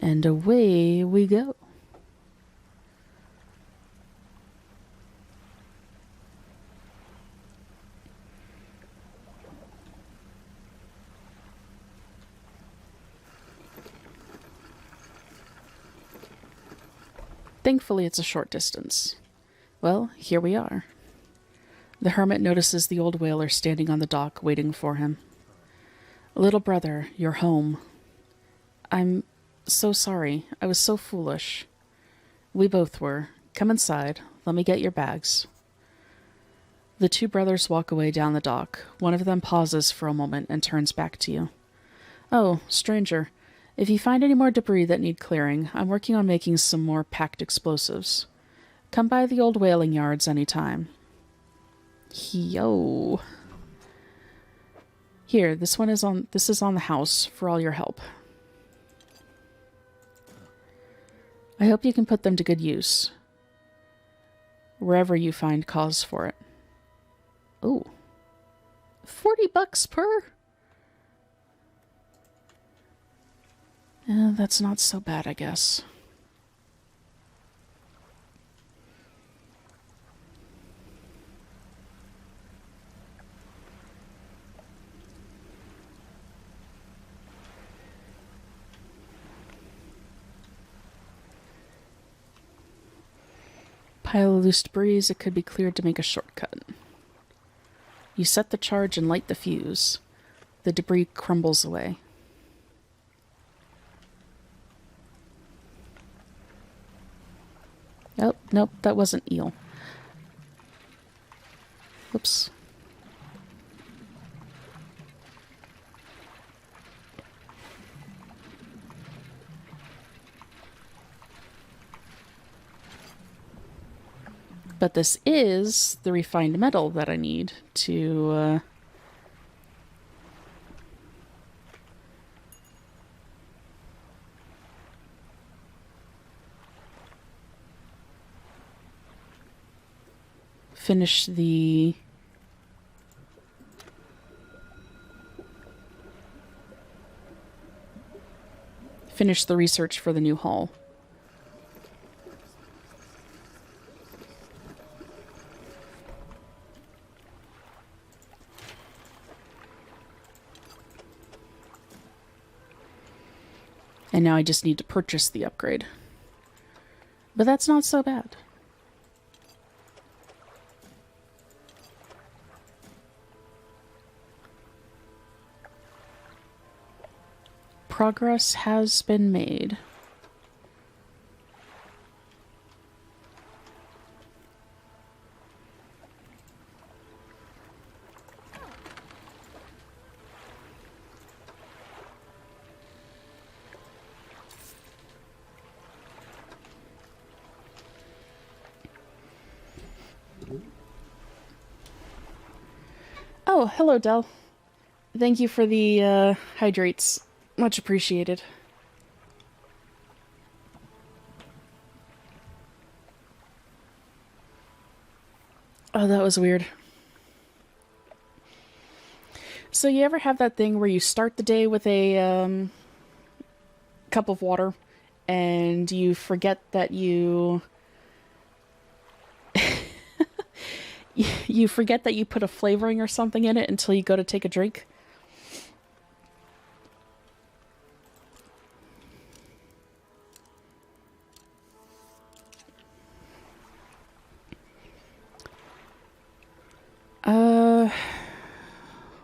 And away we go. Thankfully, it's a short distance. Well, here we are. The hermit notices the old whaler standing on the dock, waiting for him. Little brother, you're home. I'm so sorry. I was so foolish. We both were. Come inside. Let me get your bags. The two brothers walk away down the dock. One of them pauses for a moment and turns back to you. Oh, stranger. If you find any more debris that need clearing, I'm working on making some more packed explosives. Come by the old whaling yards any time. Yo. Here, this is on the house for all your help. I hope you can put them to good use. Wherever you find cause for it. Oh. $40 per? That's not so bad, I guess. Pile of loose debris, it could be cleared to make a shortcut. You set the charge and light the fuse. The debris crumbles away. Oh, nope, that wasn't eel. Whoops. But this is the refined metal that I need to finish the research for the new hull. And now I just need to purchase the upgrade. But that's not so bad. Progress has been made. Oh, hello, Del. Thank you for the hydrates. Much appreciated. Oh, that was weird. So you ever have that thing where you start the day with a cup of water and you forget that you you forget that you put a flavoring or something in it until you go to take a drink?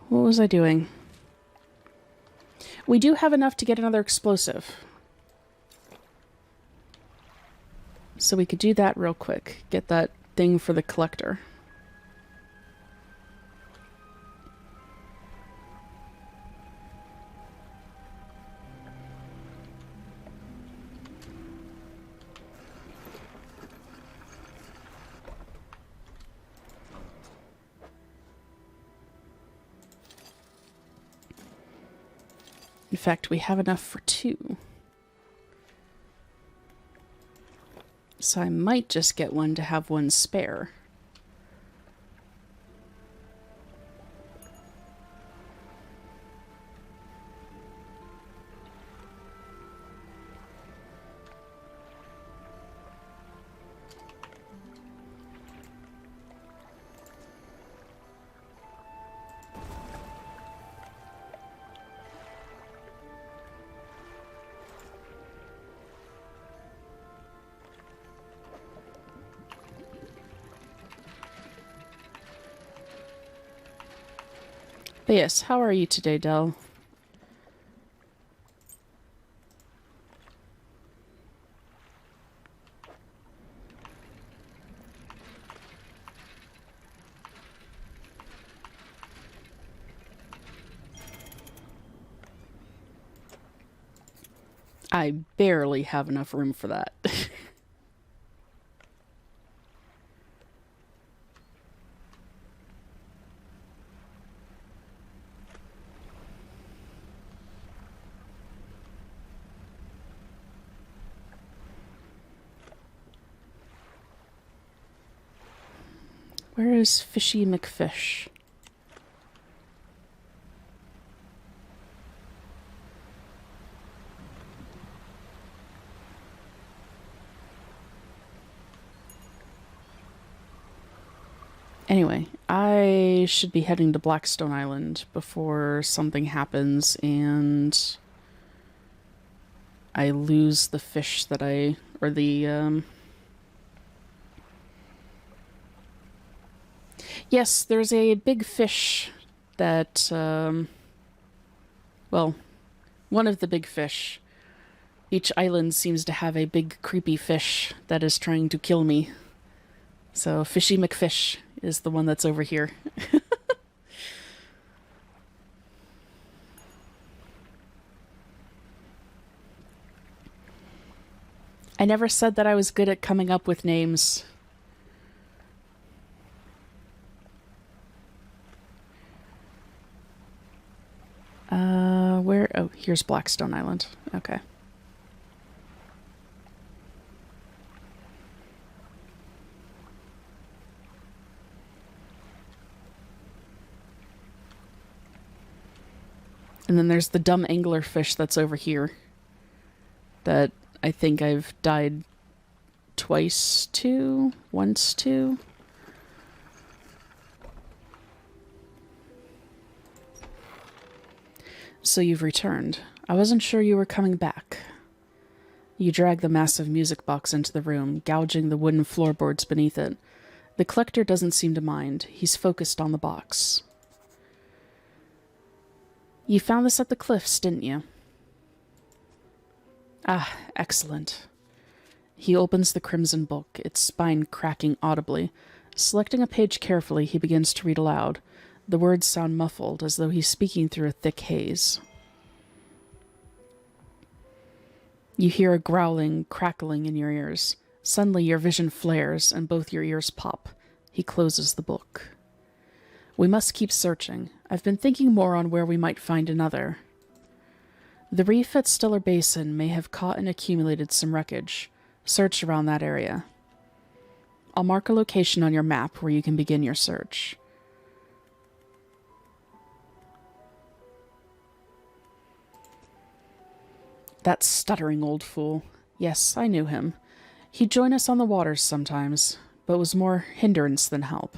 What was I doing? We do have enough to get another explosive. So we could do that real quick. Get that thing for the collector. In fact, we have enough for 2. So I might just get one to have one spare. But yes, how are you today, Del? I barely have enough room for that. Where is Fishy McFish? Anyway, I should be heading to Blackstone Island before something happens and I lose the fish that or the. Yes, there's a big fish that, well, one of the big fish. Each island seems to have a big creepy fish that is trying to kill me. So Fishy McFish is the one that's over here. I never said that I was good at coming up with names. Where? Oh, here's Blackstone Island. Okay. And then there's the dumb anglerfish that's over here. That I think I've died twice to, once to. So you've returned. I wasn't sure you were coming back. You drag the massive music box into the room, gouging the wooden floorboards beneath it. The collector doesn't seem to mind. He's focused on the box. You found this at the cliffs, didn't you? Ah, excellent. He opens the crimson book, its spine cracking audibly. Selecting a page carefully, he begins to read aloud. The words sound muffled, as though he's speaking through a thick haze. You hear a growling, crackling in your ears. Suddenly your vision flares, and both your ears pop. He closes the book. We must keep searching. I've been thinking more on where we might find another. The reef at Stellar Basin may have caught and accumulated some wreckage. Search around that area. I'll mark a location on your map where you can begin your search. That stuttering old fool. Yes, I knew him. He'd join us on the waters sometimes, but was more hindrance than help.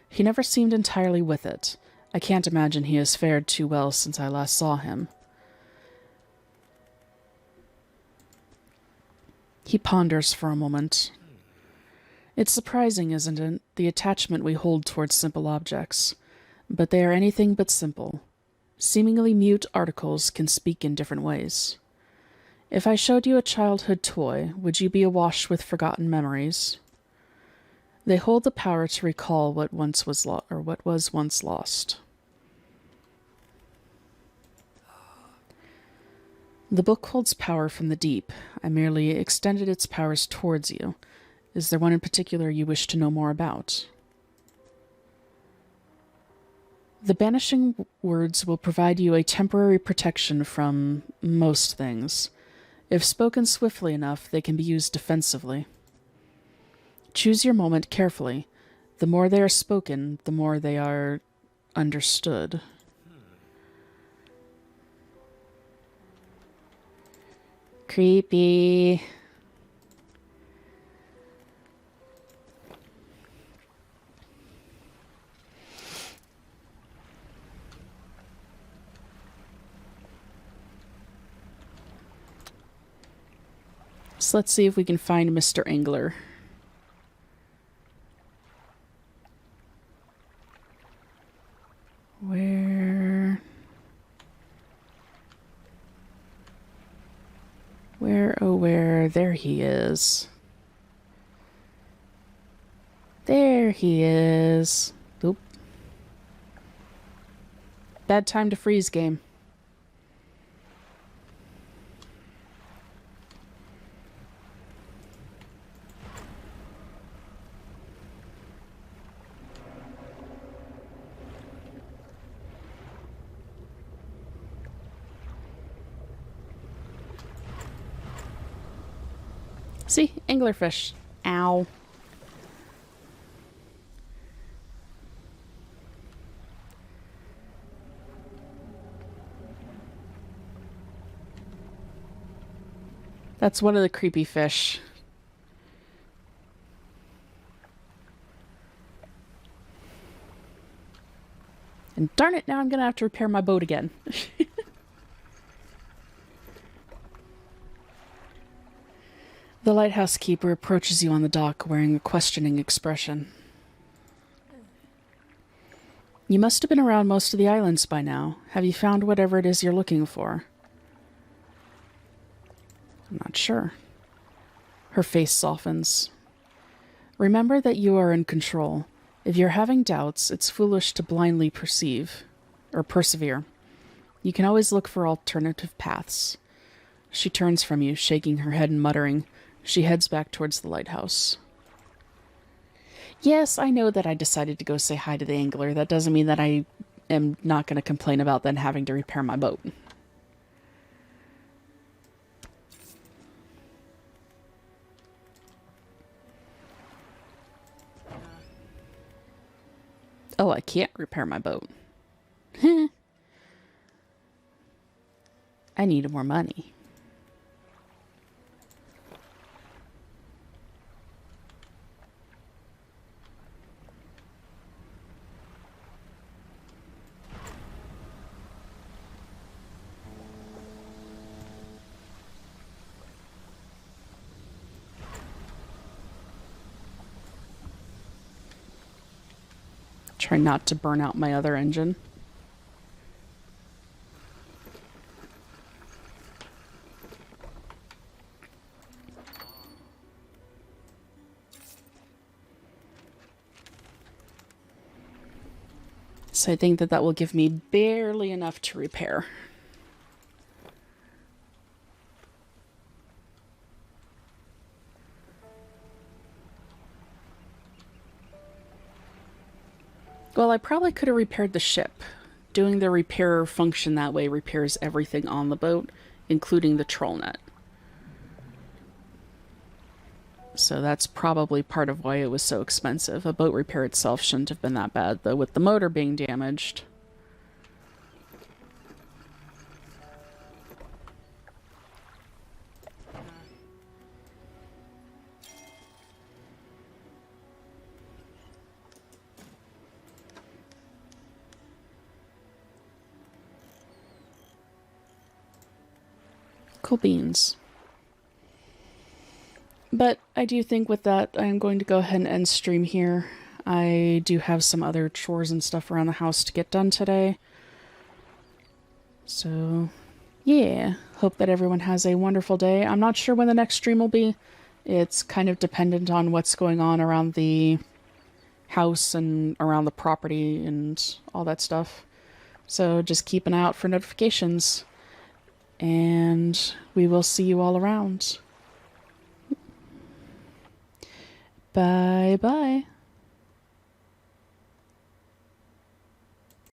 He never seemed entirely with it. I can't imagine he has fared too well since I last saw him. He ponders for a moment. It's surprising, isn't it, the attachment we hold towards simple objects. But they are anything but simple. Seemingly mute articles can speak in different ways. If I showed you a childhood toy, would you be awash with forgotten memories? They hold the power to recall what was once lost. The book holds power from the deep. I merely extended its powers towards you. Is there one in particular you wish to know more about? The banishing words will provide you a temporary protection from most things. If spoken swiftly enough, they can be used defensively. Choose your moment carefully. The more they are spoken, the more they are understood. Creepy. So let's see if we can find Mr. Angler. Where Where, oh where, there he is. There he is. Oop. Bad time to freeze game. See? Anglerfish. Ow. That's one of the creepy fish. And darn it, now I'm gonna have to repair my boat again. The lighthouse keeper approaches you on the dock wearing a questioning expression. You must have been around most of the islands by now. Have you found whatever it is you're looking for? I'm not sure. Her face softens. Remember that you are in control. If you're having doubts, it's foolish to blindly persevere. You can always look for alternative paths. She turns from you, shaking her head and muttering. She heads back towards the lighthouse. Yes, I know that I decided to go say hi to the angler. That doesn't mean that I am not going to complain about then having to repair my boat. Oh, I can't repair my boat. I need more money. Try not to burn out my other engine. So I think that will give me barely enough to repair. Well, I probably could have repaired the ship. Doing the repair function that way repairs everything on the boat, including the troll net. So that's probably part of why it was so expensive. A boat repair itself shouldn't have been that bad, though, with the motor being damaged. Cool beans. But I do think with that, I'm going to go ahead and end stream here. I do have some other chores and stuff around the house to get done today. So, yeah. Hope that everyone has a wonderful day. I'm not sure when the next stream will be. It's kind of dependent on what's going on around the house and around the property and all that stuff. So just keep an eye out for notifications. And we will see you all around. Bye-bye.